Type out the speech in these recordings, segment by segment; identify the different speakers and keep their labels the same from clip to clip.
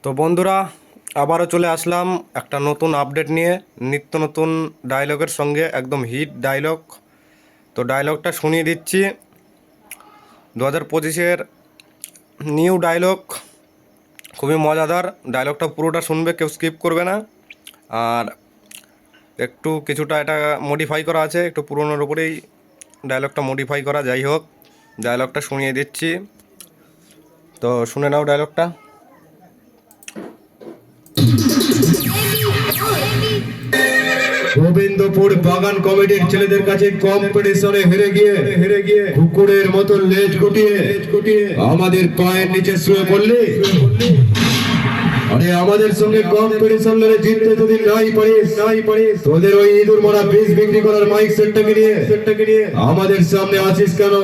Speaker 1: তো বন্ধুরা, আবারও চলে আসলাম একটা নতুন আপডেট নিয়ে, নিত্য নতুন ডায়লগের সঙ্গে, একদম হিট ডায়লগ। তো ডায়লগটা শুনিয়ে দিচ্ছি, 2025-এর নিউ ডায়লগ, খুবই মজাদার। ডায়লগটা পুরোটা শুনবে, কেউ স্কিপ করবে না। আর একটু কিছুটা এটা মডিফাই করা আছে, একটু পুরোনোর উপরেই ডায়লগটা মডিফাই করা। যাই হোক, ডায়লগটা শুনিয়ে দিচ্ছি, তো শুনে নাও ডায়লগটা।
Speaker 2: গোবিন্দপুর বাগান কমিটির ছেলেদের কাছে কম্পিটিশনে হেরে গিয়ে কুকুরের মতো লেজ গুটিয়ে আমাদের পায়ের নিচে শুয়ে পড়লে, আরে আমাদের সঙ্গে কম্পিটিশন লড়ে জিততে যদি নাই পারিস তোদের ওই ইঁদুর মারা বীজ বিক্রি করার মাইক সেটটাকে নিয়ে আমাদের সামনে আসিস কেন?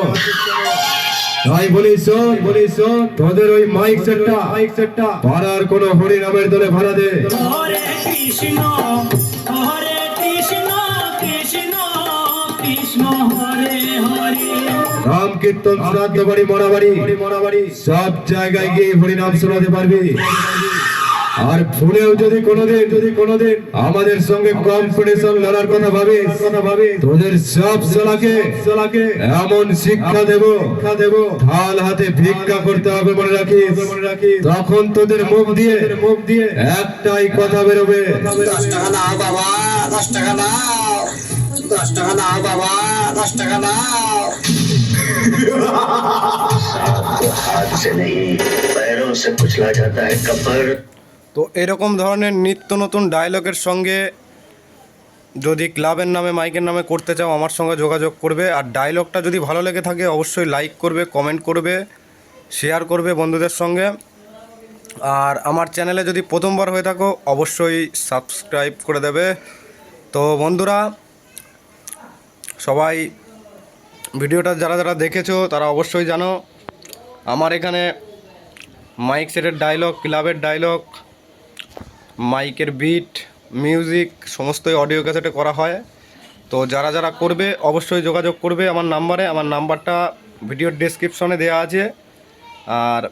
Speaker 2: তাই বলিস তোদের ওই মাইক সেটটা পাড়ার কোনো হরিনামের দলে ভাড়া দে।
Speaker 3: হরে কৃষ্ণ কৃষ্ণ কৃষ্ণ হরে হরে।
Speaker 2: রাম কীর্তন, শ্রাদ্ধ বাড়ি, মরাবাড়ি সব জায়গায় গিয়ে হরিনাম শোনাতে পারবি। আর ভুলেও যদি কোনোদিন আমাদের সঙ্গে কম্পিটিশন লড়ার কথা ভাবে, তোদের সব শালাকে এমন শিক্ষা দেব ঢাল হাতে ভিক্ষা করতে হবে, মনে রাখিস। তখন তোদের মুখ দিয়ে একটাই কথা বেরোবে,
Speaker 4: 10 টাকা নাও বাবা, 10 টাকা নাও, 10 টাকা নাও বাবা, 10 টাকা নাও।
Speaker 5: हाथ से नहीं पैरों से कुचला जाता है कब्र।
Speaker 1: তো এরকম ধরনের নিত্য নতুন ডায়লগের সঙ্গে যদি ক্লাবের নামে, মাইকের নামে করতে চাও, আমার সঙ্গে যোগাযোগ করবে। আর ডায়লগটা যদি ভালো লেগে থাকে অবশ্যই লাইক করবে, কমেন্ট করবে, শেয়ার করবে বন্ধুদের সঙ্গে। আর আমার চ্যানেলে যদি প্রথমবার হয়ে থাকো অবশ্যই সাবস্ক্রাইব করে দেবে। তো বন্ধুরা, সবাই ভিডিওটা যারা দেখেছো তারা অবশ্যই জানো, আমার এখানে মাইক সেটের ডায়লগ, ক্লাবের ডায়লগ, মাইকের বিট, মিউজিক সমস্তই অডিও ক্যাসেটে করা হয়। তো যারা করবে অবশ্যই যোগাযোগ করবে আমার নাম্বারে। আমার নাম্বারটা ভিডিওর ডেসক্রিপশনে দেওয়া আছে। আর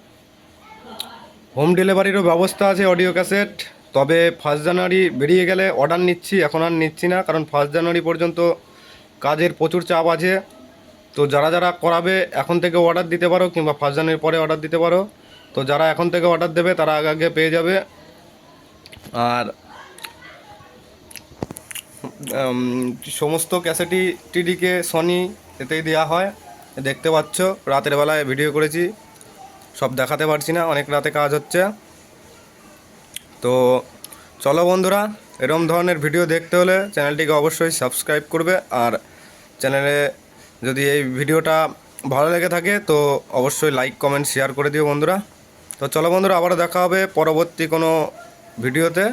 Speaker 1: হোম ডেলিভারিরও ব্যবস্থা আছে অডিও ক্যাসেট। তবে 1 জানুয়ারি বেরিয়ে গেলে অর্ডার নিচ্ছি, এখন আর নিচ্ছি না, কারণ 1 জানুয়ারি পর্যন্ত কাজের প্রচুর চাপ আছে। তো যারা করাবে এখন থেকে অর্ডার দিতে পারো, কিংবা 1 জানুয়ারির পরে অর্ডার দিতে পারো। তো যারা এখন থেকে অর্ডার দেবে তারা আগে পেয়ে যাবে। আর সমস্ত ক্যাসেটই টিডিকে, সনি এতেই দেওয়া হয়। দেখতে পাচ্ছ, রাতের বেলায় ভিডিও করেছি, সব দেখাতে পারছি না, অনেক রাতে কাজ হচ্ছে। তো চলো বন্ধুরা, এরকম ধরনের ভিডিও দেখতে হলে চ্যানেলটিকে অবশ্যই সাবস্ক্রাইব করবে। আর চ্যানেলে যদি এই ভিডিওটা ভালো লেগে থাকে তো অবশ্যই লাইক, কমেন্ট, শেয়ার করে দিও বন্ধুরা। তো চলো বন্ধুরা, আবারও দেখা হবে পরবর্তী কোনো ভিডিওতে।